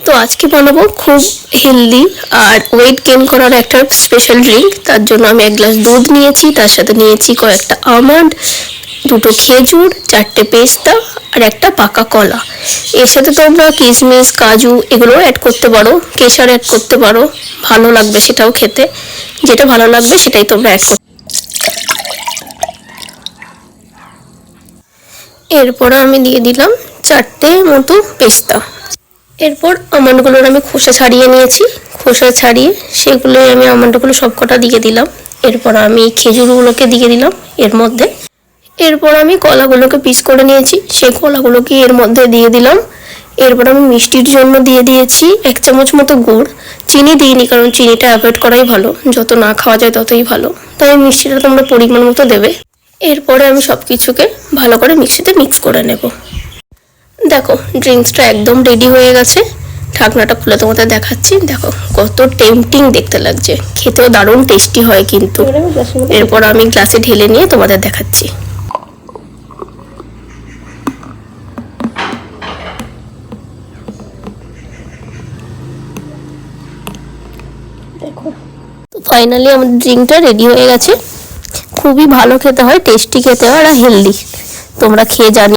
তো আজকে বানাবো খুব হেলদি আর ওয়েট গেইন করার একটা স্পেশাল ড্রিঙ্ক। তার জন্য আমি 1 গ্লাস দুধ নিয়েছি, তার সাথে নিয়েছি কয়েকটা আমন্ড, 2টো খেজুর, 4টে পেস্তা আর একটা পাকা কলা। এর সাথে তোমরা কিশমিশ, কাজু এগুলো অ্যাড করতে পারো, কেশর অ্যাড করতে পারো, ভালো লাগবে সেটাও খেতে। যেটা ভালো লাগবে সেটাই তোমরা অ্যাড করো। এরপর আমি দিয়ে দিলাম 4টে মতো পেস্তা। এরপর আমন্ডগুলোর আমি খোসা ছাড়িয়ে নিয়েছি, খোসা ছাড়িয়ে সেগুলোই আমি আমন্ডগুলো সবকটা দিয়ে দিলাম। এরপর আমি খেজুরগুলোকে দিয়ে দিলাম এর মধ্যে। এরপর আমি কলাগুলোকে পিস করে নিয়েছি, সেই কলাগুলোকে এর মধ্যে দিয়ে দিলাম। এরপর আমি মিষ্টির জন্য দিয়ে দিয়েছি 1 চামচ মতো গুড়। চিনি দিইনি, কারণ চিনিটা অ্যাভয়েড করাই ভালো, যত না খাওয়া যায় ততই ভালো। তাই মিষ্টিটা তোমরা পরিমাণ মতো দেবে। এরপরে আমি সব কিছুকে ভালো করে মিক্সিতে মিক্স করে নেব। দেখো ড্রিঙ্কসটা একদম রেডি হয়ে গেছে। ঢাকনাটা খুলে তোমাদের দেখাচ্ছি। দেখো কত টেম্পটিং দেখতে লাগছে, খেতেও দারুণ টেস্টি হয় কিন্তু। এরপর আমি গ্লাসে ঢেলে নিয়ে তোমাদের দেখাচ্ছি। দেখো তো ফাইনালি আমাদের ড্রিঙ্কটা রেডি হয়ে গেছে। খুবই ভালো খেতে হয়, টেস্টি খেতে হয় আর হেলদি। তোমরা খেয়ে জানি।